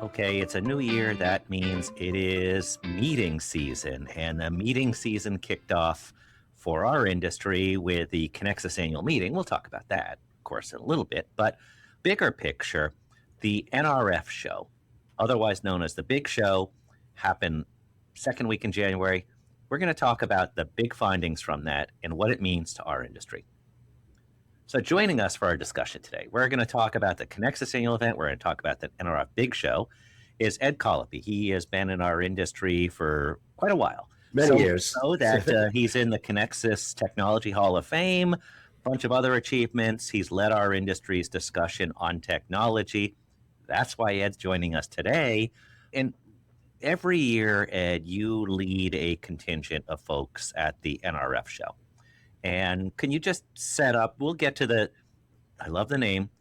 Okay, it's a new year. That means it is meeting season. And the meeting season kicked off for our industry with the Conexxus annual meeting. We'll talk about that, of course, in a little bit. But bigger picture, the NRF show, otherwise known as the Big Show, happened second week in January. We're going to talk about the big findings from that and what it means to our industry. So joining us for our discussion today, we're going to talk about the Conexxus annual event. We're going to talk about the NRF Big Show. Is Ed Collupy. He has been in our industry for quite a while. Many years. So that he's in the Conexxus Technology Hall of Fame, a bunch of other achievements. He's led our industry's discussion on technology. That's why Ed's joining us today. And every year, Ed, you lead a contingent of folks at the NRF show. And can you just set up, we'll get to I love the name,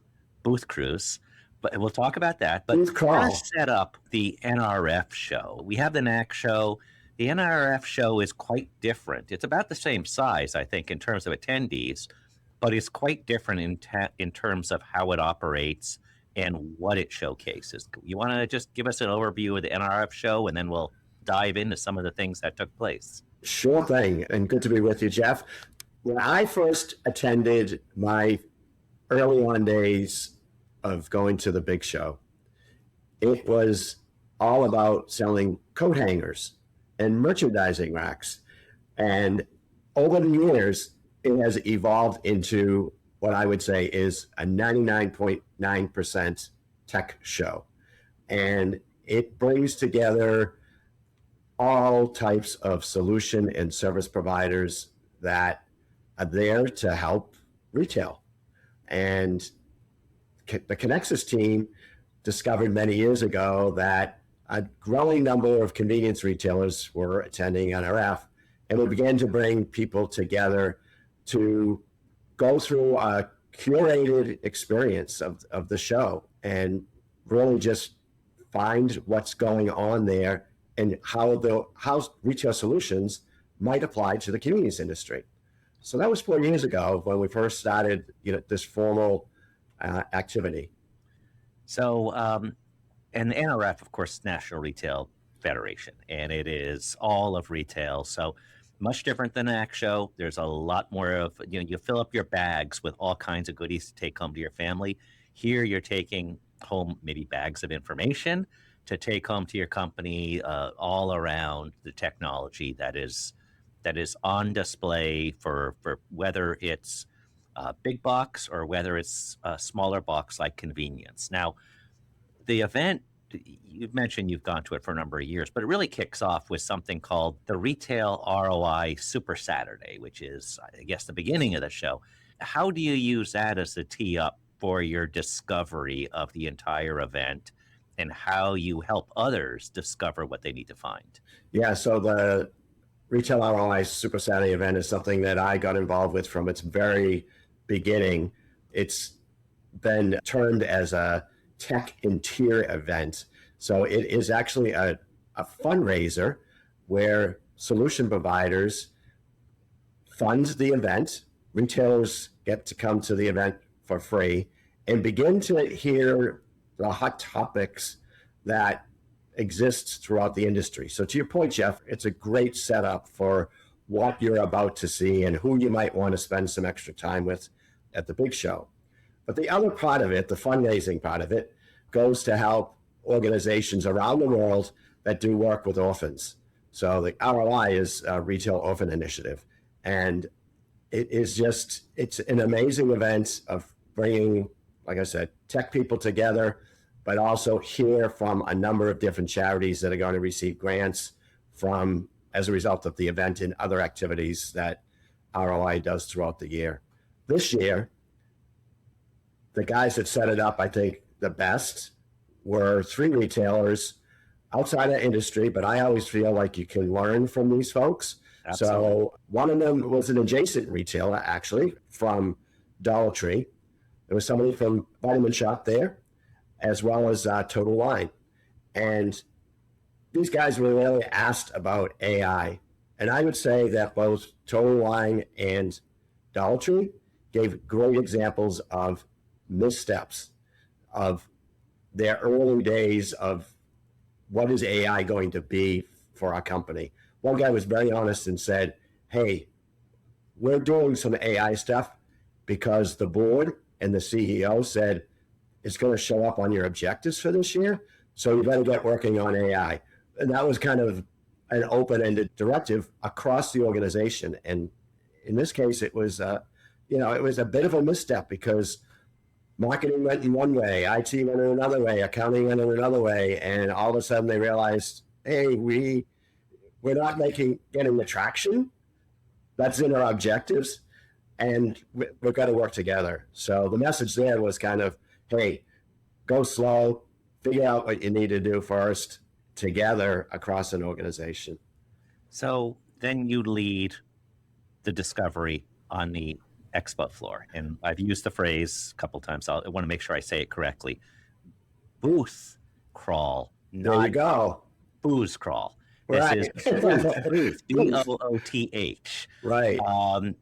Booth Cruise, but we'll talk about that. But kind of set up the NRF show. We have the NAC show. The NRF show is quite different. It's about the same size, I think, in terms of attendees, but it's quite different in terms of how it operates and what it showcases. You want to just give us an overview of the NRF show, and then we'll dive into some of the things that took place. Sure thing, and good to be with you, Jeff. When I first attended my early on days of going to the Big Show, it was all about selling coat hangers and merchandising racks. And over the years, it has evolved into what I would say is a 99.9% tech show. And it brings together all types of solution and service providers that are there to help retail. And the Conexxus team discovered many years ago that a growing number of convenience retailers were attending NRF, and we began to bring people together to go through a curated experience of the show and really just find what's going on there and how retail solutions might apply to the convenience industry. So that was 4 years ago when we first started, this formal activity. So, and the NRF, of course, National Retail Federation, and it is all of retail. So much different than an NAC show. There's a lot more of, you fill up your bags with all kinds of goodies to take home to your family. Here, you're taking home maybe bags of information to take home to your company, all around the technology that is on display for whether it's a big box or whether it's a smaller box like convenience. Now, the event, you've mentioned you've gone to it for a number of years, but it really kicks off with something called the Retail ROI Super Saturday, which is, I guess, the beginning of the show. How do you use that as a tee up for your discovery of the entire event and how you help others discover what they need to find? Yeah, so the Retail ROI Super Saturday event is something that I got involved with from its very beginning. It's been termed as a tech and tier event. So it is actually a fundraiser where solution providers fund the event. Retailers get to come to the event for free and begin to hear the hot topics that exists throughout the industry. So to your point, Jeff, it's a great setup for what you're about to see and who you might want to spend some extra time with at the Big Show. But the other part of it, the fundraising part of it, goes to help organizations around the world that do work with orphans. So the ROI is a Retail Orphan Initiative. And it's an amazing event of bringing, like I said, tech people together, but also hear from a number of different charities that are going to receive grants as a result of the event and other activities that ROI does throughout the year. This year, the guys that set it up, I think the best, were 3 retailers outside of industry, but I always feel like you can learn from these folks. Absolutely. So one of them was an adjacent retailer, actually, from Dollar Tree. There was somebody from Vitamin Shop there, as well as Total Line. And these guys were really asked about AI. And I would say that both Total Line and Dollar Tree gave great examples of missteps, of their early days of what is AI going to be for our company. One guy was very honest and said, hey, we're doing some AI stuff because the board and the CEO said it's going to show up on your objectives for this year. So you better get working on AI. And that was kind of an open-ended directive across the organization. And in this case, it was, it was a bit of a misstep because marketing went in one way, IT went in another way, accounting went in another way, and all of a sudden they realized, hey, we're not getting the traction that's in our objectives, and we've got to work together. So the message there was kind of, hey, go slow, figure out what you need to do first together across an organization. So then you lead the discovery on the expo floor. And I've used the phrase a couple times. I want to make sure I say it correctly. Booth crawl, There you go. booze crawl. Right. This is Booth, B-O-O-T-H. Right.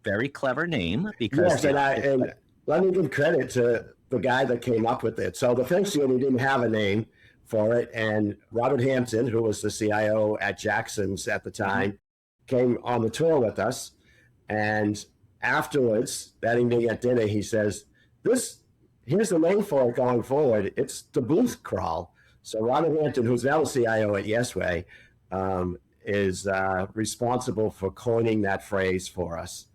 Very clever name because... Yes, and let me give credit to the guy that came up with it. So the first year we didn't have a name for it, and Robert Hampton, who was the CIO at Jackson's at the time, came on the tour with us. And afterwards, that evening at dinner, he says, here's the name for it going forward. It's the booth crawl. So Robert Hampton, who's now the CIO at Yesway, is responsible for coining that phrase for us.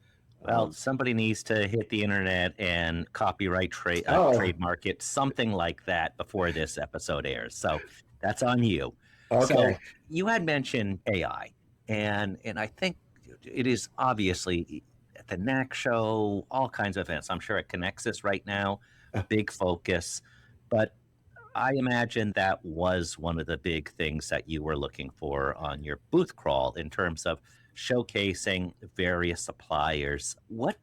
Well, somebody needs to hit the internet and copyright trademark it, something like that, before this episode airs. So that's on you. Okay. So you had mentioned AI, and I think it is obviously at the NAC show, all kinds of events. I'm sure at Conexxus right now, a big focus. But I imagine that was one of the big things that you were looking for on your booth crawl in terms of showcasing various suppliers. What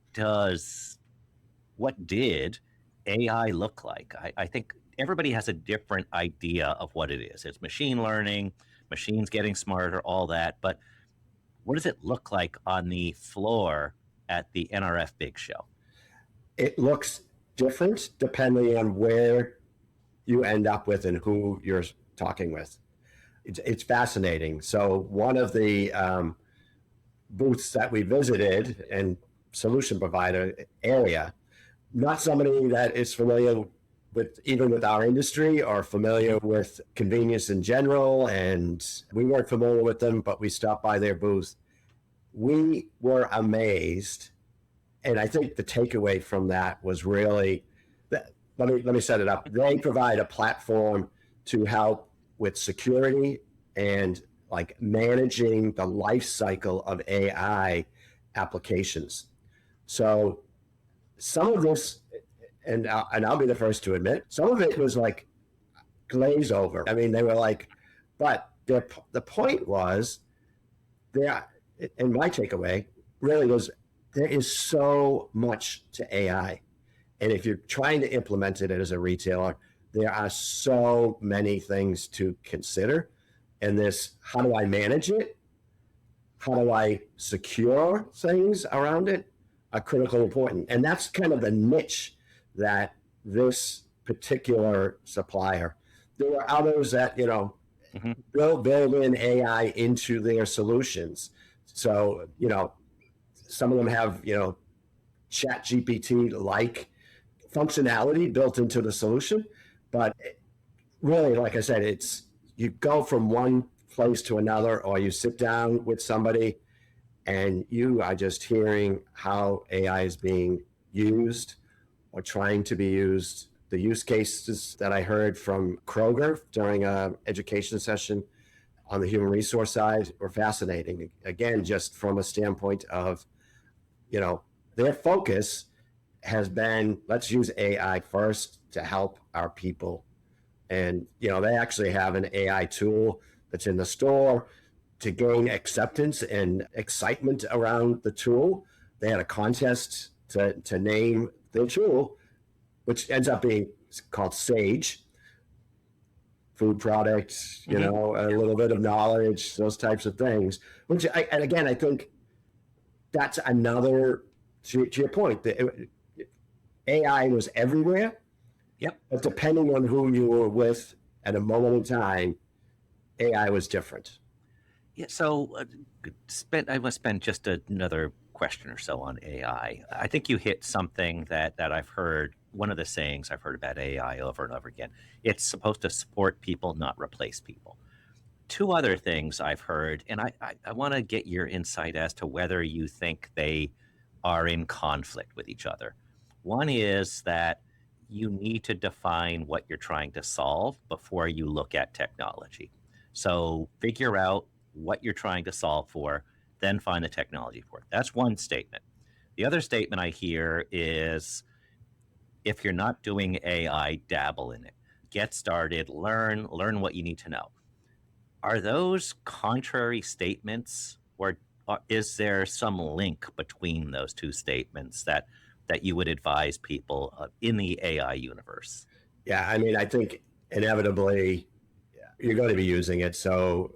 did AI look like? I think everybody has a different idea of what it is. It's machine learning, machines getting smarter, all that. But what does it look like on the floor at the NRF Big Show? It looks different depending on where you end up with and who you're talking with. It's fascinating. So one of the booths that we visited and solution provider area, not somebody that is familiar with even with our industry or familiar with convenience in general, and we weren't familiar with them, but we stopped by their booth. We were amazed, and I think the takeaway from that was really that, let me set it up. They provide a platform to help with security and like managing the life cycle of AI applications. So some of this, and I'll be the first to admit, some of it was like glaze over. I mean, they were like, but the point was, and my takeaway really was, there is so much to AI. And if you're trying to implement it as a retailer, there are so many things to consider. And this, how do I manage it? How do I secure things around it? Are critically important. And that's kind of the niche that this particular supplier, there were others that, build in AI into their solutions. So, some of them have, Chat GPT-like functionality built into the solution. But really, like I said, it's, you go from one place to another, or you sit down with somebody and you are just hearing how AI is being used or trying to be used. The use cases that I heard from Kroger during an education session on the human resource side were fascinating. Again, just from a standpoint of, their focus has been, let's use AI first to help our people. And, they actually have an AI tool that's in the store to gain acceptance and excitement around the tool. They had a contest to name their tool, which ends up being called Sage. Food products, a little bit of knowledge, those types of things. Which, and again, I think that's another, to your point, AI was everywhere. Yep. But depending on who you were with at a moment in time, AI was different. Yeah. So I must spend just another question or so on AI. I think you hit something that I've heard. One of the sayings I've heard about AI over and over again. It's supposed to support people, not replace people. Two other things I've heard, and I want to get your insight as to whether you think they are in conflict with each other. One is that you need to define what you're trying to solve before you look at technology. So figure out what you're trying to solve for, then find the technology for it. That's one statement. The other statement I hear is if you're not doing AI, dabble in it. Get started, learn what you need to know. Are those contrary statements, or is there some link between those two statements that you would advise people in the AI universe? Yeah, I mean, I think inevitably you're going to be using it. So,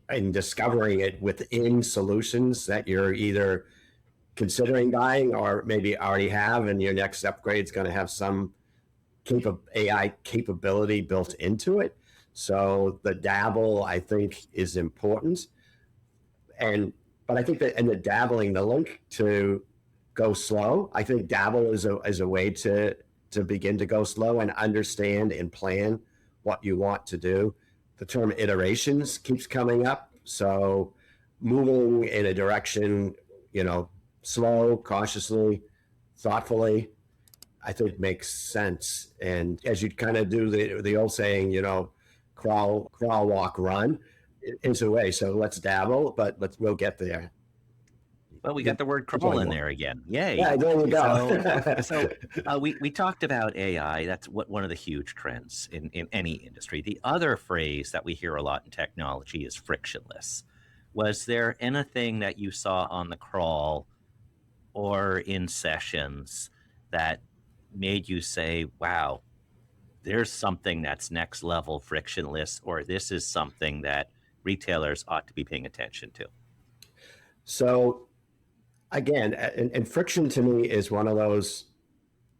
and discovering it within solutions that you're either considering buying or maybe already have, and your next upgrade is going to have some AI capability built into it. So the dabble, I think, is important. But I think that in the dabbling, the link to go slow, I think dabble is a way to begin to go slow and understand and plan what you want to do. The term iterations keeps coming up. So moving in a direction, slow, cautiously, thoughtfully, I think makes sense. And as you kind of do the old saying, crawl, walk, run, it's a way. So let's dabble, but we'll get there. Well, we got the word crawl in there again. Yay. Yeah, there you go. So we talked about AI. That's one of the huge trends in any industry. The other phrase that we hear a lot in technology is frictionless. Was there anything that you saw on the crawl or in sessions that made you say, wow, there's something that's next level frictionless, or this is something that retailers ought to be paying attention to? So again, and friction to me is one of those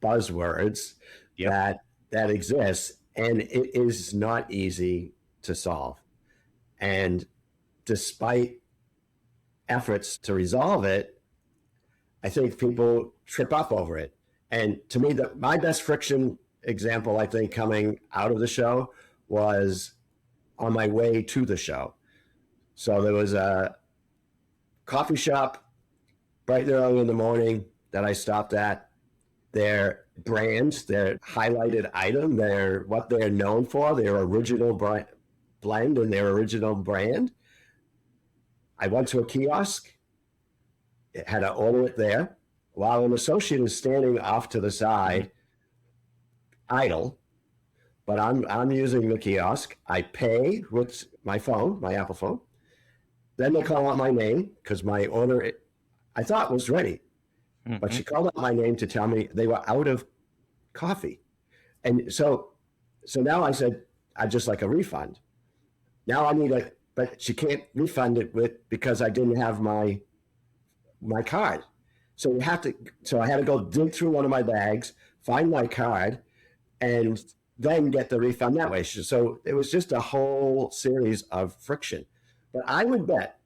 buzzwords Yep. that exists, and it is not easy to solve. And despite efforts to resolve it, I think people trip up over it. And to me, my best friction example, I think, coming out of the show was on my way to the show. So there was a coffee shop bright early in the morning that I stopped at. Their brand, their highlighted item, what they're known for, their original blend and their original brand. I went to a kiosk, had to order it there, while an associate is standing off to the side, idle. But I'm using the kiosk. I pay with my phone, my Apple phone. Then they call out my name because my order, I thought, was ready. Mm-hmm. But she called out my name to tell me they were out of coffee. And so now I said, I'd just like a refund. Now I need but she can't refund it because I didn't have my card. So I had to go dig through one of my bags, find my card, and then get the refund that way. So it was just a whole series of friction. But I would bet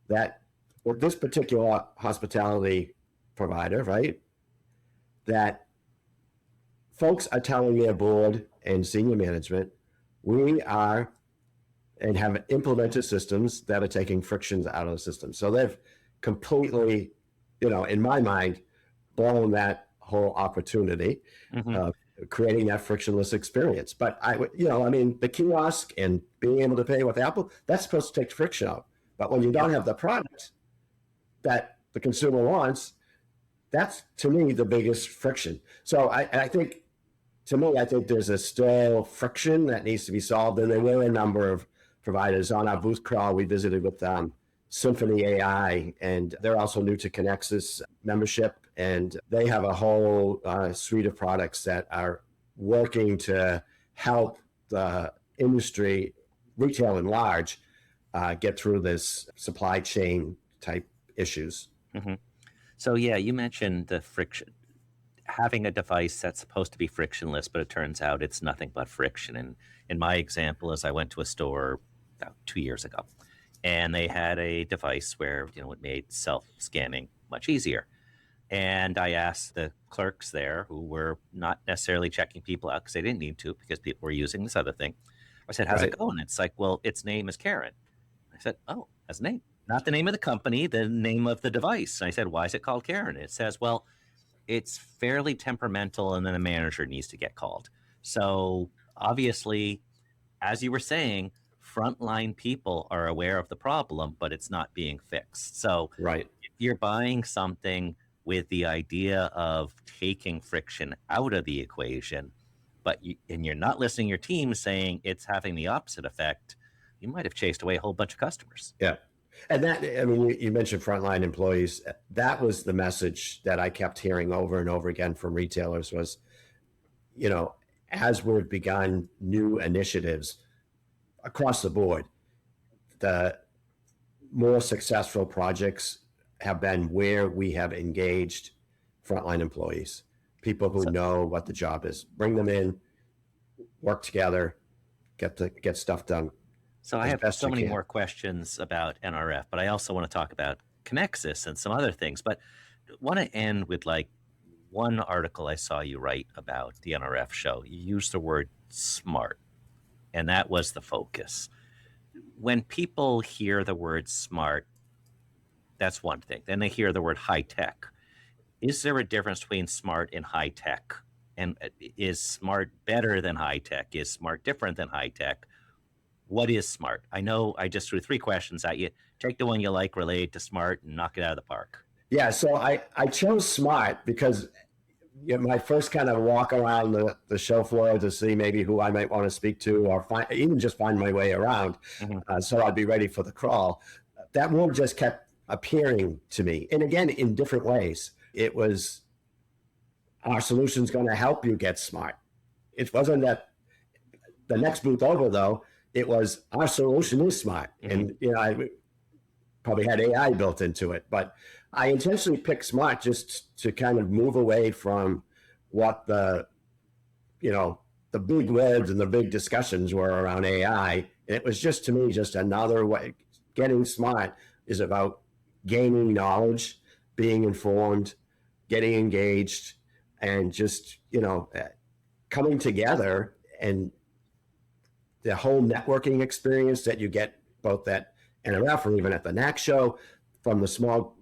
that with this particular hospitality provider, right, that folks are telling their board and senior management, we are and have implemented systems that are taking frictions out of the system. So they've completely, in my mind, blown that whole opportunity, creating that frictionless experience. But the kiosk and being able to pay with Apple, that's supposed to take friction out. But when you don't have the product that the consumer wants, that's, to me, the biggest friction. So I think there's still friction that needs to be solved. And there were a number of providers on our booth crawl. We visited with Symphony AI, and they're also new to Conexxus membership. And they have a whole suite of products that are working to help the industry, retail and large, get through this supply chain type issues. Mm-hmm. So yeah, you mentioned the friction. having a device that's supposed to be frictionless, but it turns out it's nothing but friction. And in my example, is I went to a store about 2 years ago, and they had a device where it made self-scanning much easier. And I asked the clerks there, who were not necessarily checking people out because they didn't need to, because people were using this other thing. I said, "How's Right. it going?" It's like, "Well, its name is Karen." I said, "Oh, that's a name, not the name of the company, the name of the device." And I said, "Why is it called Karen?" It says, "Well, it's fairly temperamental, and then a manager needs to get called." So obviously, as you were saying, frontline people are aware of the problem, but it's not being fixed. So Right. if you're buying something with the idea of taking friction out of the equation, and you're not listening to your team saying it's having the opposite effect, you might have chased away a whole bunch of customers. Yeah. And that, I mean, you mentioned frontline employees. That was the message that I kept hearing over and over again from retailers was, as we've begun new initiatives across the board, the more successful projects have been where we have engaged frontline employees, people who So, know what the job is. Bring them in, work together, get stuff done so I as have best so you many can. more questions about NRF, but I also want to talk about Conexxus and some other things. But I want to end with like one article I saw you write about the NRF show. You used the word smart, and that was the focus. When people hear the word smart, that's one thing. Then they hear the word high tech. Is there a difference between smart and high tech? And is smart better than high tech? Is smart different than high tech? What is smart? I know I just threw three questions at you. Take the one you like related to smart and knock it out of the park. Yeah, so I chose smart because my first kind of walk around the show floor to see maybe who I might want to speak to or even just find my way around. Mhm. So I'd be ready for the crawl. That word just kept appearing to me. And again, in different ways. It was our solution's going to help you get smart. It wasn't that the next booth over, though, it was our solution is smart. Mhm. And, I probably had AI built into it, but I intentionally picked smart just to kind of move away from what the big words and the big discussions were around AI. And it was just, to me, just another way. Getting smart is about gaining knowledge, being informed, getting engaged, and just, coming together, and the whole networking experience that you get both at NRF or even at the NAC show from the small,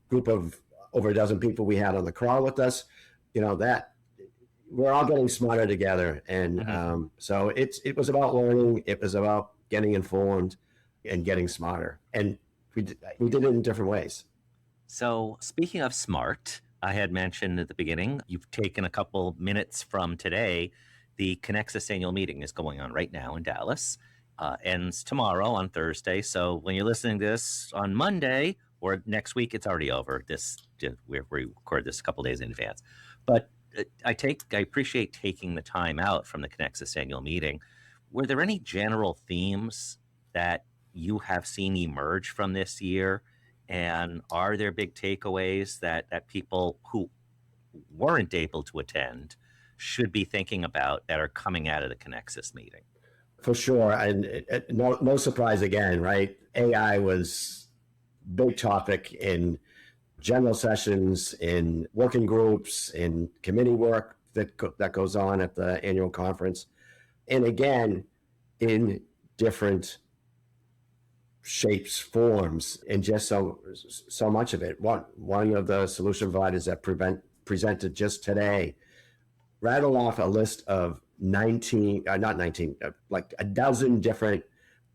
group of over a dozen people we had on the crawl with us, that we're all getting smarter together. And Mhm. so it was about learning. It was about getting informed and getting smarter. And we did it in different ways. So, speaking of smart, I had mentioned at the beginning, you've taken a couple minutes from today. The Conexxus annual meeting is going on right now in Dallas. Ends tomorrow on Thursday. So, when you're listening to this on Monday or next week, it's already over. We record this a couple days in advance. But I appreciate taking the time out from the Conexxus annual meeting. Were there any general themes that you have seen emerge from this year? And are there big takeaways that people who weren't able to attend should be thinking about that are coming out of the Conexxus meeting? For sure. And no surprise again, right? AI was big topic in general sessions, in working groups, in committee work that goes on at the annual conference. And again, in different shapes, forms, and just so much of it. One of the solution providers that presented just today rattled off a list of 19, not 19, like a dozen different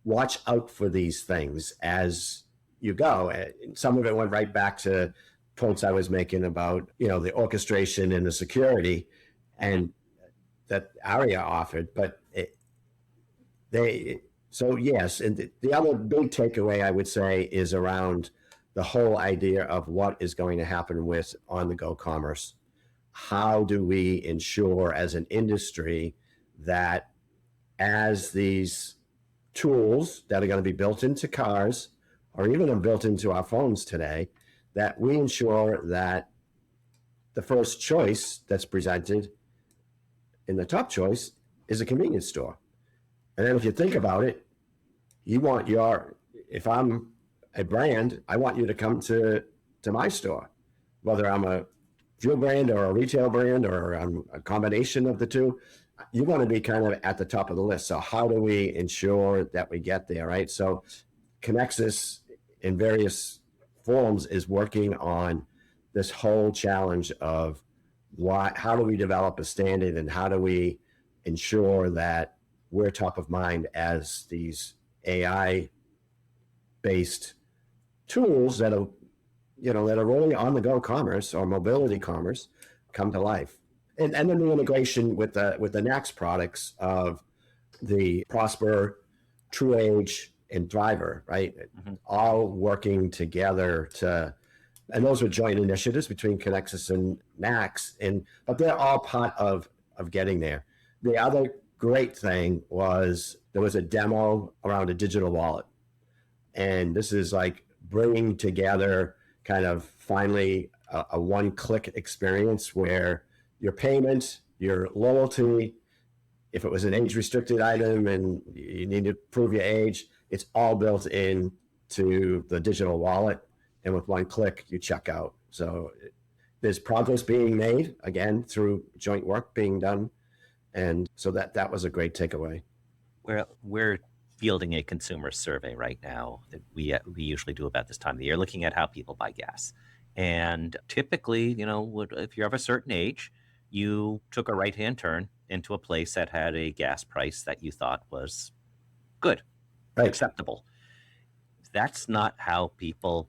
watch out for these things as you go. And some of it went right back to points I was making about, the orchestration and the security Mhm. and that Aria offered. But so yes. And the other big takeaway I would say is around the whole idea of what is going to happen with on-the-go commerce. How do we ensure as an industry that as these tools that are going to be built into cars or even built into our phones today, that we ensure that the first choice that's presented in the top choice is a convenience store. And then if you think about it, if I'm a brand, I want you to come to my store, whether I'm a fuel brand or a retail brand or I'm a combination of the two. You want to be kind of at the top of the list. So how do we ensure that we get there, right? So Conexxus in various forms is working on this whole challenge of how do we develop a standard and how do we ensure that we're top of mind as these AI based tools that are really on the go commerce or mobility commerce come to life. And then the integration with the NACS products of the Prosper, TrueAge, and Driver, right? Mm-hmm. All working together and those were joint initiatives between Conexxus and NACS, but they're all part of getting there. The other great thing was there was a demo around a digital wallet. And this is like bringing together kind of finally a one-click experience where your payment, your loyalty, if it was an age-restricted item and you need to prove your age, it's all built in to the digital wallet. And with one click, you check out. So there's progress being made, again, through joint work being done. And so that was a great takeaway. We're fielding a consumer survey right now that we usually do about this time of the year, looking at how people buy gas. And typically, if you're of a certain age, you took a right-hand turn into a place that had a gas price that you thought was good, right, acceptable. That's not how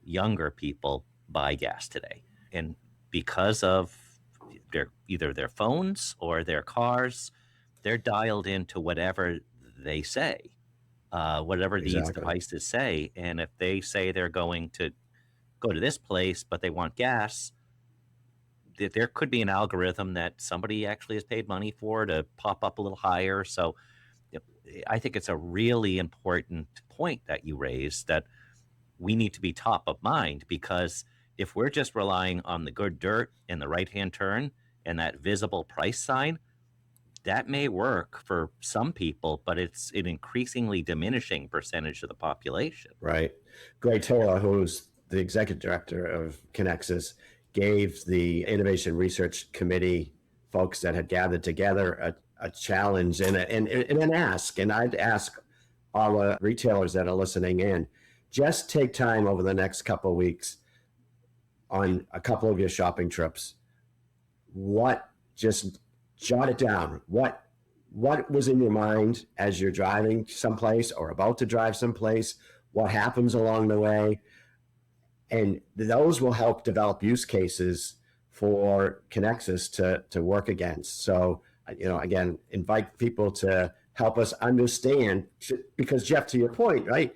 younger people buy gas today. And because of either their phones or their cars, they're dialed into whatever they say. Whatever these devices say. And if they say they're going to go to this place, but they want gas, there could be an algorithm that somebody actually has paid money for to pop up a little higher. So I think it's a really important point that you raised, that we need to be top of mind, because if we're just relying on the good dirt and the right-hand turn and that visible price sign, that may work for some people, but it's an increasingly diminishing percentage of the population. Right. Greg Taylor, who's the executive director of Conexxus, gave the Innovation Research Committee folks that had gathered together a challenge and an ask. And I'd ask all the retailers that are listening in, just take time over the next couple of weeks on a couple of your shopping trips. Just jot it down. What was in your mind as you're driving someplace or about to drive someplace? What happens along the way? And those will help develop use cases for Conexxus to work against. So, again, invite people to help us understand, because Jeff, to your point, right?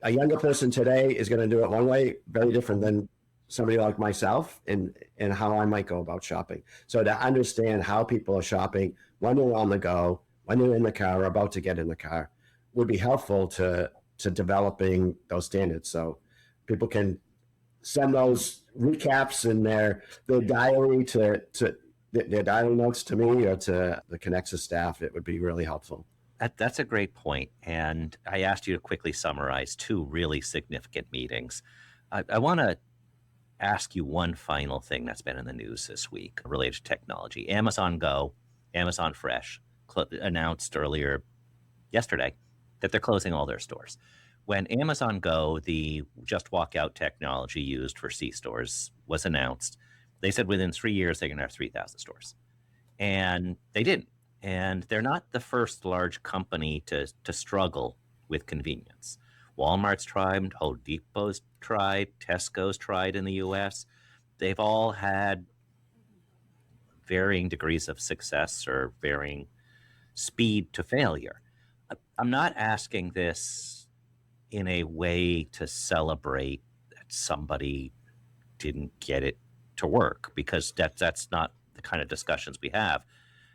A younger person today is going to do it one way, very different than somebody like myself and how I might go about shopping. So to understand how people are shopping, when they're on the go, when they're in the car or about to get in the car, would be helpful to developing those standards. So people can send those recaps in their diary to their diary notes to me or to the Conexxus staff. It would be really helpful. That's a great point. And I asked you to quickly summarize two really significant meetings. I want to ask you one final thing that's been in the news this week related to technology. Amazon Go, Amazon Fresh announced earlier yesterday that they're closing all their stores. When Amazon Go, the just walk out technology used for C-stores, was announced, they said within 3 years they're going to have 3,000 stores. And they didn't. And they're not the first large company to struggle with convenience. Walmart's tried, Home Depot's tried, Tesco's tried in the US. They've all had varying degrees of success or varying speed to failure. I'm not asking this in a way to celebrate that somebody didn't get it to work, because that's not the kind of discussions we have.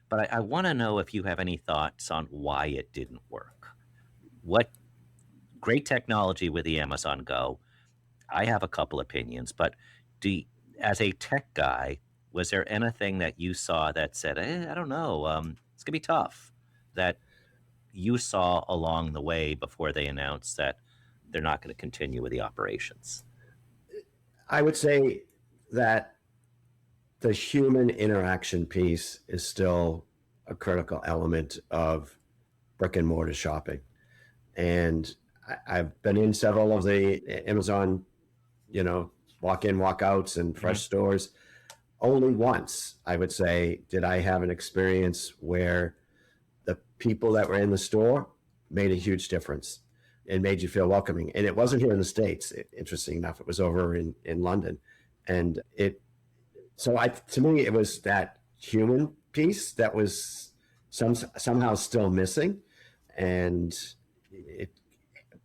But I want to know if you have any thoughts on why it didn't work. What great technology with the Amazon Go. I have a couple opinions, but As a tech guy, was there anything that you saw that said, I don't know, it's gonna be tough, that you saw along the way before they announced that they're not going to continue with the operations? I would say that the human interaction piece is still a critical element of brick and mortar shopping. And I've been in several of the Amazon, walk in, walk outs and fresh stores. Only once, I would say, did I have an experience where the people that were in the store made a huge difference and made you feel welcoming. And it wasn't here in the States. Interesting enough, it was over in London. And to me, it was that human piece that was somehow still missing. And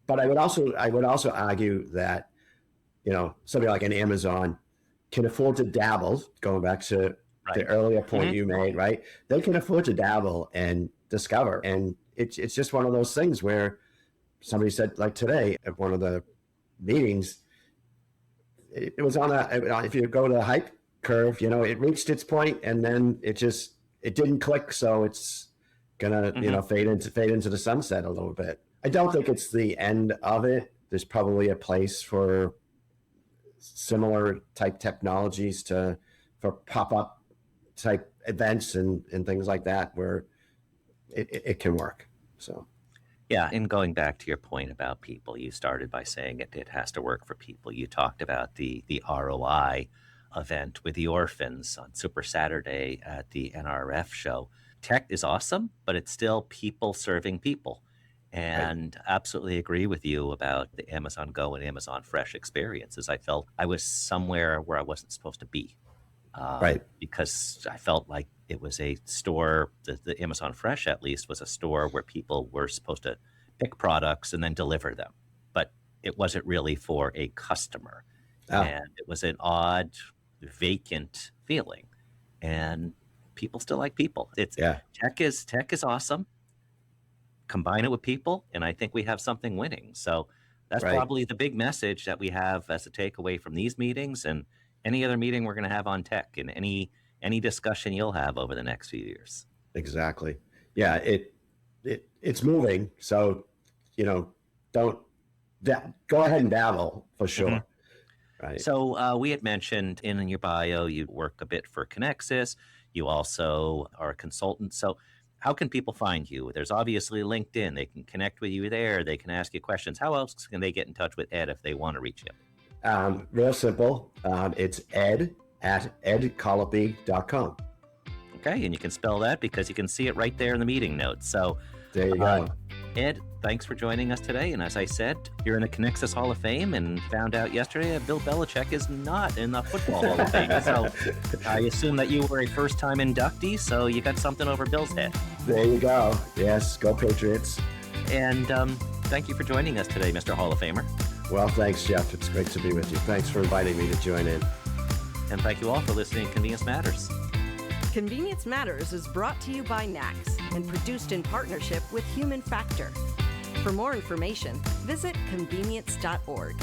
but I would also argue that, somebody like an Amazon can afford to dabble, going back to the earlier point you made, right? They can afford to dabble and discover. And it's just one of those things where somebody said, like today at one of the meetings, it was if you go to the hype curve, it reached its point and then it didn't click. So it's gonna, fade into the sunset a little bit. I don't think it's the end of it. There's probably a place for similar type technologies for pop-up type events and things like that where it can work. So yeah, and going back to your point about people, you started by saying it has to work for people. You talked about the ROI event with the orphans on Super Saturday at the NRF show. Tech is awesome, but it's still people serving people. And absolutely agree with you about the Amazon Go and Amazon Fresh experiences. I felt I was somewhere where I wasn't supposed to be. Because I felt like it was a store, the Amazon Fresh at least was a store where people were supposed to pick products and then deliver them. But it wasn't really for a customer. And it was an odd, vacant feeling. And people still like people. Tech is awesome. Combine it with people, and I think we have something winning. So that's probably the big message that we have as a takeaway from these meetings and any other meeting we're going to have on tech and any discussion you'll have over the next few years. Exactly. Yeah, it's moving. So, go ahead and dabble for sure. Right. So we had mentioned in your bio, you work a bit for Conexxus. You also are a consultant. So how can people find you? There's obviously LinkedIn. They can connect with you there. They can ask you questions. How else can they get in touch with Ed if they want to reach you? Real simple. It's Ed at edcollupy.com. Okay, and you can spell that because you can see it right there in the meeting notes. So there you go. Ed, thanks for joining us today. And as I said, you're in the Conexxus Hall of Fame and found out yesterday that Bill Belichick is not in the Football Hall of Fame. So I assume that you were a first-time inductee, so you got something over Bill's head. There you go. Yes, go Patriots. And thank you for joining us today, Mr. Hall of Famer. Well, thanks, Jeff. It's great to be with you. Thanks for inviting me to join in. And thank you all for listening to Convenience Matters. Convenience Matters is brought to you by NACS and produced in partnership with Human Factor. For more information, visit convenience.org.